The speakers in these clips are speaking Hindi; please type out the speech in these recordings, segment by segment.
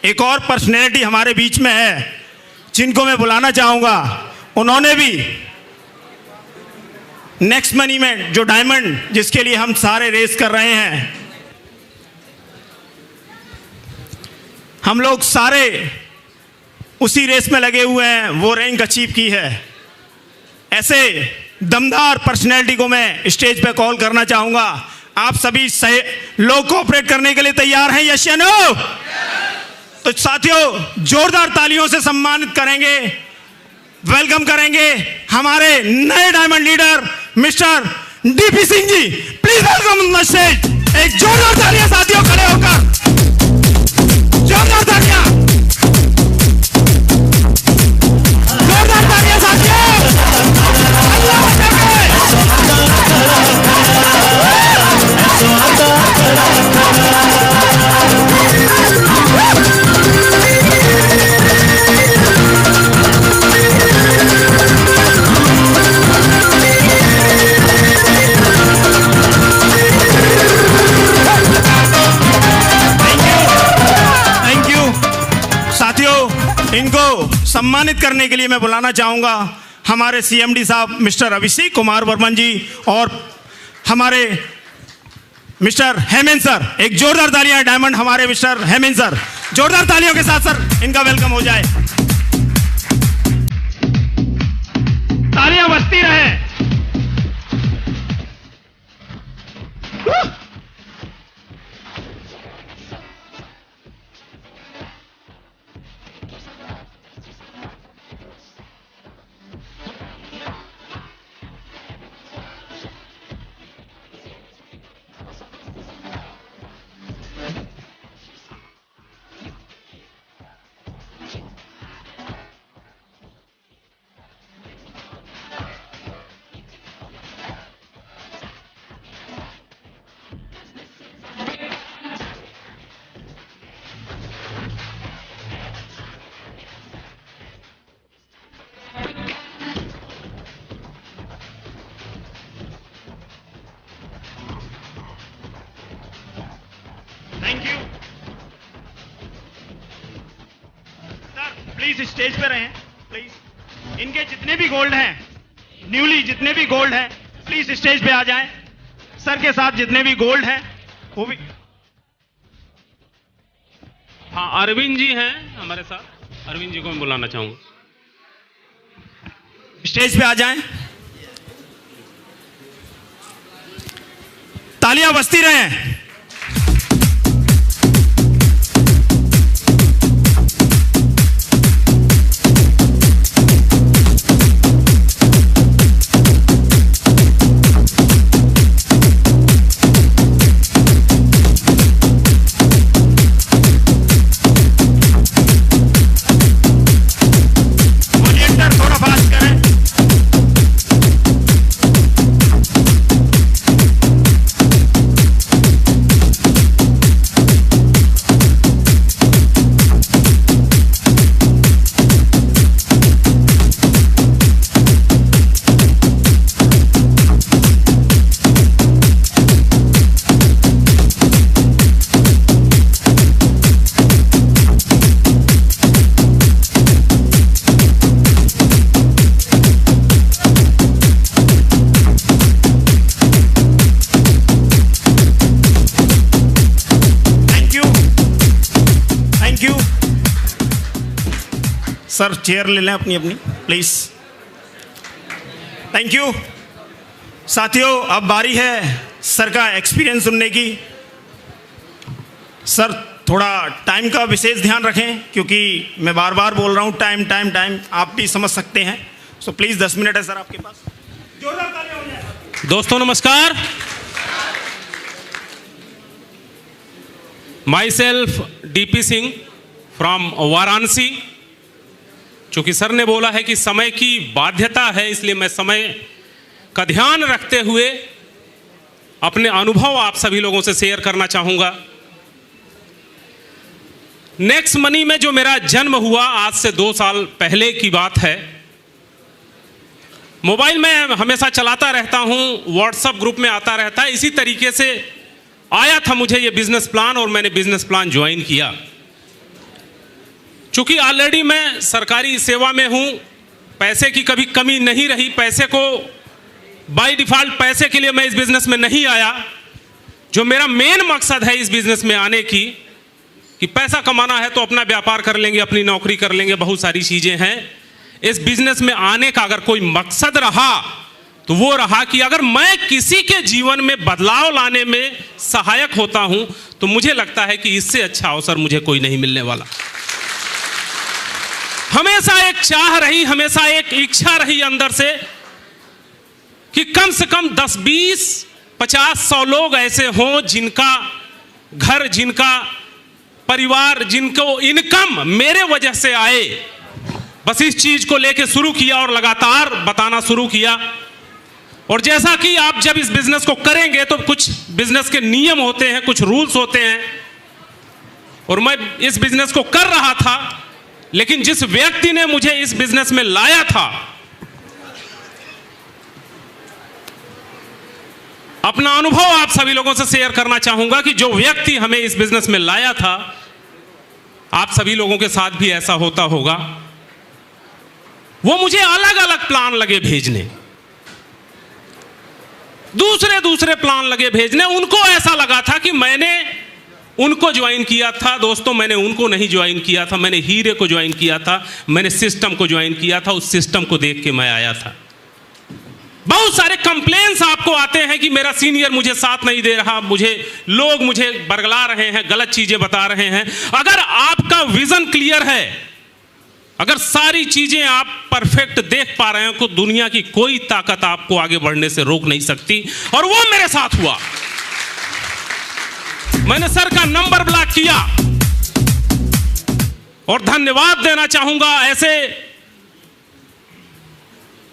एक और पर्सनैलिटी हमारे बीच में है जिनको मैं बुलाना चाहूँगा। उन्होंने भी नेक्स्ट मनी में जो डायमंड जिसके लिए हम सारे रेस कर रहे हैं, हम लोग सारे उसी रेस में लगे हुए हैं, वो रैंक अचीव की है। ऐसे दमदार पर्सनैलिटी को मैं स्टेज पे कॉल करना चाहूँगा। आप सभी लोग कोऑपरेट करने के लिए तैयार हैं? यस या नो? तो साथियों, जोरदार तालियों से सम्मानित करेंगे, वेलकम करेंगे हमारे नए diamond leader mister DP Singh ji. Please welcome on stage. एक जोरदार तालियां साथियों, खड़े होकर जोरदार तालियां, जोरदार तालियां साथियों। इनको सम्मानित करने के लिए मैं बुलाना चाहूँगा हमारे सीएमडी साहब मिस्टर अभिषेक कुमार वर्मन जी और हमारे मिस्टर हेमंत सर। एक जोरदार तालियां डायमंड हमारे मिस्टर हेमंत सर, जोरदार तालियों के साथ सर इनका वेलकम हो जाए। तालियां बजती रहे। Thank you sir, please stage पे रहें प्लीज। इनके जितने भी गोल्ड हैं, न्यूली जितने भी गोल्ड हैं, प्लीज स्टेज पे आ जाएं। सर के साथ जितने भी गोल्ड हैं वो भी। हाँ, अरविंद जी हैं हमारे साथ, अरविंद जी को मैं बुलाना चाहूंगा। स्टेज पे आ जाएं। तालियां बजती रहें। सर चेयर ले लें अपनी अपनी प्लीज। थैंक यू साथियों, अब बारी है सर का एक्सपीरियंस सुनने की। सर थोड़ा टाइम का विशेष ध्यान रखें क्योंकि मैं बार बार बोल रहा हूँ टाइम टाइम टाइम, आप भी समझ सकते हैं। सो प्लीज 10 मिनट है सर आपके पास। जोरदार तालियां हो जाए। दोस्तों नमस्कार। My self DP Singh from Varanasi. चूंकि सर ने बोला है कि समय की बाध्यता है, इसलिए मैं समय का ध्यान रखते हुए अपने अनुभव आप सभी लोगों से शेयर करना चाहूँगा। नेक्स्ट मनी में जो मेरा जन्म हुआ आज से 2 साल पहले की बात है। मोबाइल में हमेशा चलाता रहता हूँ, व्हाट्सएप ग्रुप में आता रहता है, इसी तरीके से आया था मुझे ये बिजनेस प्लान और मैंने बिजनेस प्लान ज्वाइन किया। चूंकि ऑलरेडी मैं सरकारी सेवा में हूं, पैसे की कभी कमी नहीं रही, पैसे को बाय डिफॉल्ट पैसे के लिए मैं इस बिजनेस में नहीं आया। जो मेरा मेन मकसद है इस बिजनेस में आने की कि पैसा कमाना है तो अपना व्यापार कर लेंगे, अपनी नौकरी कर लेंगे, बहुत सारी चीजें हैं। इस बिजनेस में आने का अगर कोई मकसद रहा तो वो रहा कि अगर मैं किसी के जीवन में बदलाव लाने में सहायक होता हूं तो मुझे लगता है कि इससे अच्छा अवसर मुझे कोई नहीं मिलने वाला। हमेशा एक चाह रही, हमेशा एक इच्छा रही अंदर से कि कम से कम 10, 20, 50, 100 लोग ऐसे हों जिनका घर, जिनका परिवार, जिनको इनकम मेरे वजह से आए। बस इस चीज को लेके शुरू किया और लगातार बताना शुरू किया। और जैसा कि आप जब इस बिजनेस को करेंगे तो कुछ बिजनेस के नियम होते हैं, कुछ रूल्स होते हैं। और मैं इस बिजनेस को कर रहा था, लेकिन जिस व्यक्ति ने मुझे इस बिजनेस में लाया था, अपना अनुभव आप सभी लोगों से शेयर करना चाहूंगा कि जो व्यक्ति हमें इस बिजनेस में लाया था, आप सभी लोगों के साथ भी ऐसा होता होगा, वो मुझे अलग अलग प्लान लगे भेजने, दूसरे प्लान लगे भेजने। उनको ऐसा लगा था कि मैंने उनको ज्वाइन किया था। दोस्तों, मैंने उनको नहीं ज्वाइन किया था, मैंने हीरे को ज्वाइन किया था, मैंने सिस्टम को ज्वाइन किया था। उस सिस्टम को देख के मैं आया था। बहुत सारे कंप्लेंट्स आपको आते हैं कि मेरा सीनियर मुझे साथ नहीं दे रहा, लोग मुझे बरगला रहे हैं, गलत चीजें बता रहे हैं। अगर आपका विजन क्लियर है, अगर सारी चीजें आप परफेक्ट देख पा रहे हैं तो दुनिया की कोई ताकत आपको आगे बढ़ने से रोक नहीं सकती। और वो मेरे साथ हुआ। मैंने सर का नंबर ब्लॉक किया और धन्यवाद देना चाहूंगा ऐसे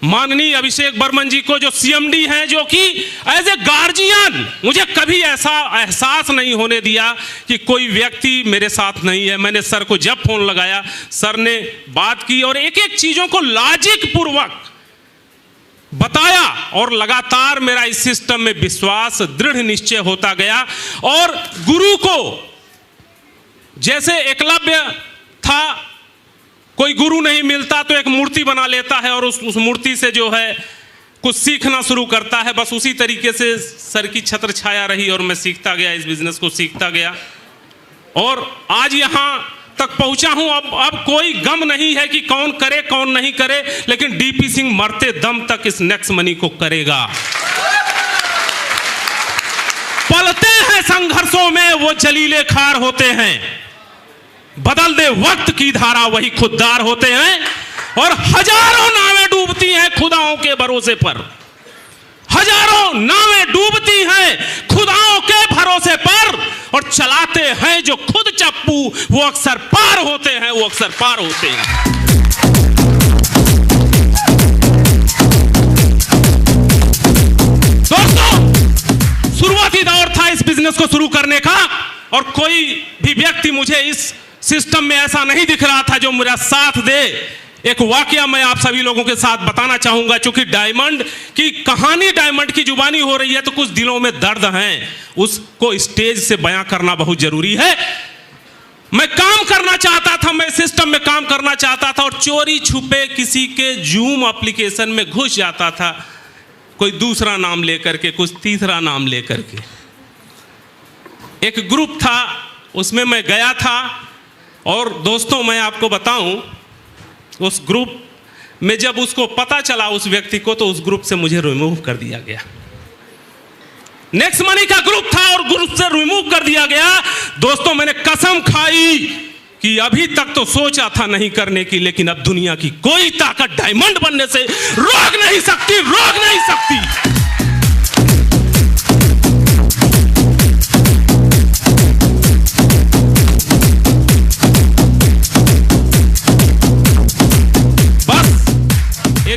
माननीय अभिषेक बर्मन जी को, जो सीएमडी हैं, जो कि एज ए गार्जियन मुझे कभी ऐसा एहसास नहीं होने दिया कि कोई व्यक्ति मेरे साथ नहीं है। मैंने सर को जब फोन लगाया, सर ने बात की और एक एक चीजों को लॉजिक पूर्वक बताया और लगातार मेरा इस सिस्टम में विश्वास, दृढ़ निश्चय होता गया। और गुरु को, जैसे एकलव्य था, कोई गुरु नहीं मिलता तो एक मूर्ति बना लेता है और उस मूर्ति से जो है कुछ सीखना शुरू करता है। बस उसी तरीके से सर की छत्र छाया रही और मैं सीखता गया, इस बिजनेस को सीखता गया और आज यहां तक पहुंचा हूं। अब कोई गम नहीं है कि कौन करे कौन नहीं करे, लेकिन डीपी सिंह मरते दम तक इस नेक्स्ट मनी को करेगा। पलते हैं संघर्षों में वो जलीले खार होते हैं, बदल दे वक्त की धारा वही खुददार होते हैं। और हजारों नावें डूबती हैं खुदाओं के भरोसे पर, हजारों नावें डूबती हैं खुदाओं के भरोसे पर, और चलाते हैं जो खुद चप्पू वो अक्सर पार होते हैं, वो अक्सर पार होते हैं। दोस्तों, शुरुआती दौर था इस बिजनेस को शुरू करने का और कोई भी व्यक्ति मुझे इस सिस्टम में ऐसा नहीं दिख रहा था जो मेरा साथ दे। एक वाकया मैं आप सभी लोगों के साथ बताना चाहूंगा। चूंकि डायमंड की कहानी, डायमंड की जुबानी हो रही है तो कुछ दिलों में दर्द हैं, उसको स्टेज से बयां करना बहुत जरूरी है। मैं काम करना चाहता था, मैं सिस्टम में काम करना चाहता था और चोरी छुपे किसी के जूम एप्लीकेशन में घुस जाता था, कोई दूसरा नाम लेकर के, कुछ तीसरा नाम लेकर के। एक ग्रुप था, उसमें मैं गया था और दोस्तों मैं आपको बताऊं, उस ग्रुप में जब उसको पता चला उस व्यक्ति को, तो उस ग्रुप से मुझे रिमूव कर दिया गया। नेक्स्ट मनी का ग्रुप था और ग्रुप से रिमूव कर दिया गया। दोस्तों, मैंने कसम खाई कि अभी तक तो सोचा था नहीं करने की, लेकिन अब दुनिया की कोई ताकत डायमंड बनने से रोक नहीं सकती, रोक नहीं सकती।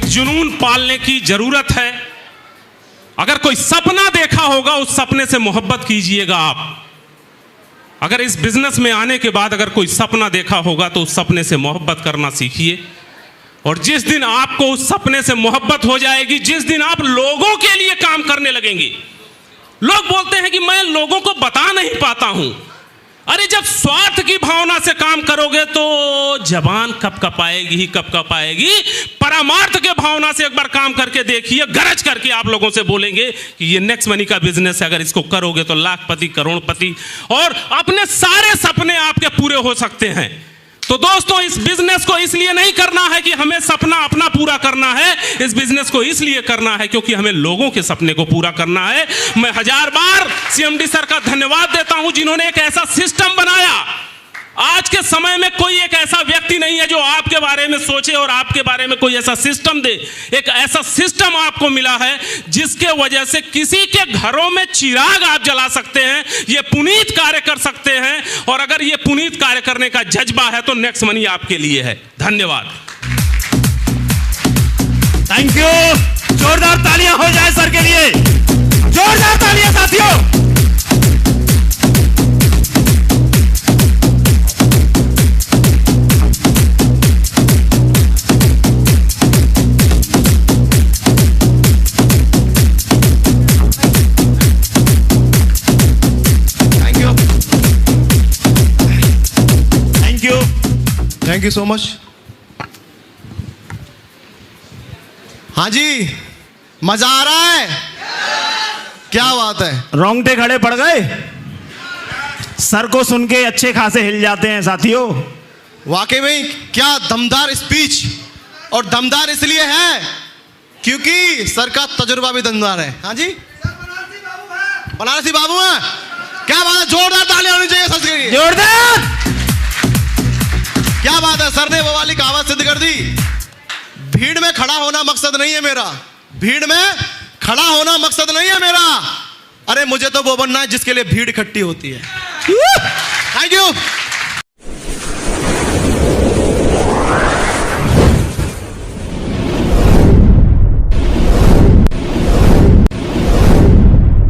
जुनून पालने की जरूरत है। अगर कोई सपना देखा होगा, उस सपने से मोहब्बत कीजिएगा आप। अगर इस बिजनेस में आने के बाद अगर कोई सपना देखा होगा तो उस सपने से मोहब्बत करना सीखिए। और जिस दिन आपको उस सपने से मोहब्बत हो जाएगी, जिस दिन आप लोगों के लिए काम करने लगेंगे। लोग बोलते हैं कि मैं लोगों को बता नहीं पाता हूं, अरे जब स्वार्थ की भावना से काम करोगे तो जबान कब कपाएगी ही कब कपाएगी। परमार्थ के भावना से एक बार काम करके देखिए, गरज करके आप लोगों से बोलेंगे कि ये नेक्स्ट मनी का बिजनेस है, अगर इसको करोगे तो लाखपति करोड़पति और अपने सारे सपने आपके पूरे हो सकते हैं। तो दोस्तों, इस बिजनेस को इसलिए नहीं करना है कि हमें सपना अपना पूरा करना है, इस बिजनेस को इसलिए करना है क्योंकि हमें लोगों के सपने को पूरा करना है। मैं 1000 बार सीएमडी सर का धन्यवाद देता हूं जिन्होंने एक ऐसा सिस्टम बनाया। आज के समय में कोई एक ऐसा व्यक्ति नहीं है जो आपके बारे में सोचे और आपके बारे में कोई ऐसा सिस्टम दे। एक ऐसा सिस्टम आपको मिला है जिसके वजह से किसी के घरों में चिराग आप जला सकते हैं, ये पुनीत कार्य कर सकते हैं। और अगर ये पुनीत कार्य करने का जज्बा है तो नेक्स्ट मनी आपके लिए है। धन्यवाद। Thank you. जोरदार तालियां हो जाए सर के लिए, जोरदार तालियां साथियों। Thank you so much. हाँ जी, मजा आ रहा है, क्या बात है। रोंगटे खड़े पड़ गए, सर को सुन के अच्छे खासे हिल जाते हैं साथियों। वाकई में क्या दमदार स्पीच, और दमदार इसलिए है क्योंकि सर का तजुर्बा भी दमदार है। हाँ जी, बनारसी बाबू है, क्या बात है। जोरदार तालियां होनी चाहिए सर के लिए, जोरदार। क्या बात है, सर ने वो वाली कहावत सिद्ध कर दी। भीड़ में खड़ा होना मकसद नहीं है मेरा, भीड़ में खड़ा होना मकसद नहीं है मेरा। अरे मुझे तो वो बनना है जिसके लिए भीड़ इकट्ठी होती है। Thank you.